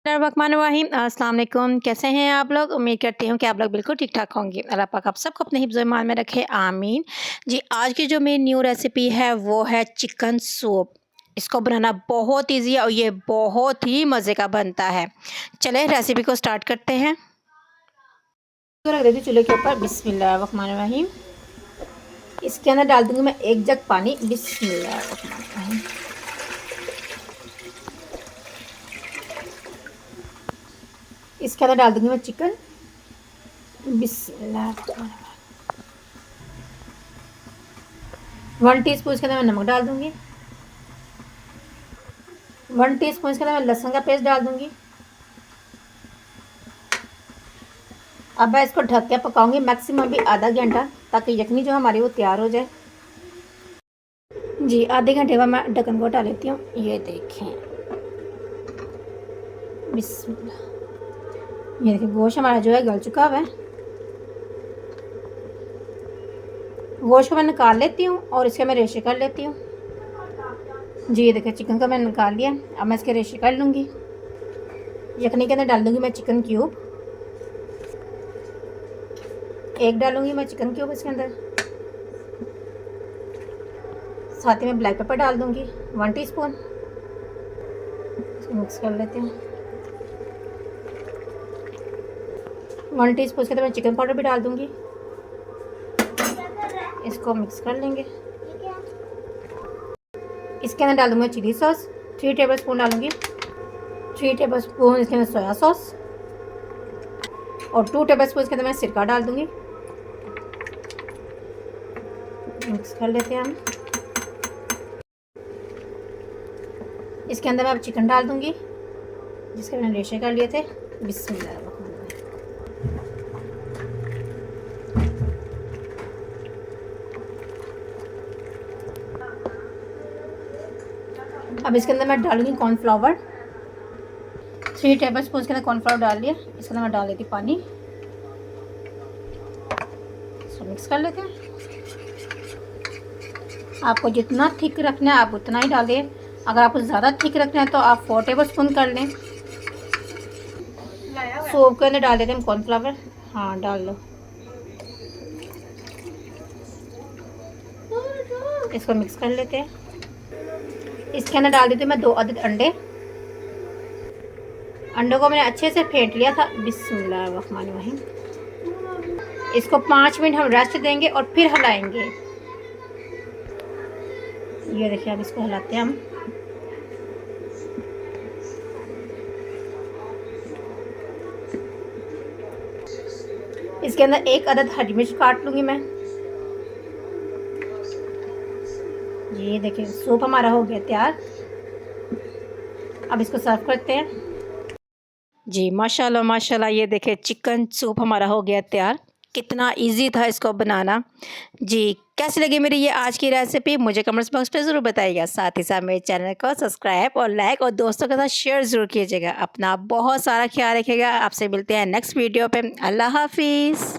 रहीम अस्सलाम वालेकुम। कैसे हैं आप लोग? उम्मीद करती हूँ कि आप लोग बिल्कुल ठीक-ठाक होंगे। अल्लाह पाक आप सबको अपने हिफ्ज़-ओ-ईमान में रखे, आमीन। जी, आज की जो मेरी न्यू रेसिपी है वो है चिकन सूप। इसको बनाना बहुत ईज़ी है और ये बहुत ही मज़े का बनता है। चलें रेसिपी को स्टार्ट करते हैं। तो रख देती चूल्हे के ऊपर। बिस्मिल्लाहिर्रहमानिर्रहीम। इसके अंदर डाल दूँगी मैं 1 जग पानी। बिस्मिल्लाहिर्रहमानिर्रहीम। इसके अंदर डाल दूँगी मैं चिकन। बिस्मिल्लाहिर्रहमानिर्रहीम। 1 टीस्पून इसके अंदर मैं नमक डाल दूँगी। 1 टीस्पून इसके अंदर मैं लहसुन का पेस्ट डाल दूँगी। अब मैं इसको ढक के पकाऊंगी मैक्सिमम भी आधा घंटा, ताकि यखनी जो हमारी वो तैयार हो जाए। जी, आधे घंटे बाद मैं ढक्कन को हटा लेती हूँ। ये देखें, बिस्मिल्लाह। ये देखिए गोश्त हमारा जो है गल चुका हुआ है। गोश्त को मैं निकाल लेती हूँ और इसके मैं रेशे कर लेती हूँ। जी, ये देखिए चिकन का मैंने निकाल लिया। अब मैं इसके रेशे कर लूँगी। यखनी के अंदर डाल दूँगी मैं चिकन क्यूब। 1 डालूँगी मैं चिकन क्यूब इसके अंदर। साथ ही में ब्लैक पेपर डाल दूँगी 1 टीस्पून। इसको मिक्स कर लेते हैं। 1 टीस्पून इसके अंदर मैं चिकन पाउडर भी डाल दूँगी। इसको मिक्स कर लेंगे। इसके अंदर डाल दूँगी चिली सॉस 3 टेबलस्पून डालूँगी। 3 टेबलस्पून इसके अंदर सोया सॉस और 2 टेबलस्पून इसके अंदर मैं सिरका डाल दूँगी। मिक्स कर लेते हैं हम। इसके अंदर मैं अब चिकन डाल दूँगी जिसके मैंने रेशे कर लिए थे। बिस्मिल्लाह। अब इसके अंदर मैं डालूंगी कॉर्नफ्लावर 3 टेबलस्पून के अंदर कॉर्नफ्लावर डाल लिया। इसके अंदर मैं डाल देती पानी। इसको मिक्स कर लेते हैं। आपको जितना थिक रखना है आप उतना ही डालें। अगर आपको ज़्यादा थिक रखना है तो आप 4 टेबलस्पून कर लें। सूप के अंदर डाल देते हैं कॉर्नफ्लावर। हाँ, डाल लो। इसको मिक्स कर लेते हैं। इसके अंदर डाल देती हूँ मैं 2 अदद अंडे। अंडों को मैंने अच्छे से फेंट लिया था। बिस्मिल्लाहिर्रहमानिर्रहीम। इसको 5 मिनट हम रेस्ट देंगे और फिर हिलाएंगे। ये देखिए, अब इसको हिलाते हैं हम। इसके अंदर 1 अदद हरी मिर्च काट लूँगी मैं। ये देखिए सूप हमारा हो गया तैयार। अब इसको सर्व करते हैं। जी, माशाल्लाह माशाल्लाह। ये देखिए चिकन सूप हमारा हो गया तैयार। कितना इजी था इसको बनाना। जी, कैसी लगी मेरी ये आज की रेसिपी मुझे कमेंट्स बॉक्स पे ज़रूर बताइएगा। साथ ही साथ मेरे चैनल को सब्सक्राइब और लाइक और दोस्तों के साथ शेयर ज़रूर कीजिएगा। अपना बहुत सारा ख्याल रखिएगा। आपसे मिलते हैं नेक्स्ट वीडियो पे। अल्लाह हाफिज़।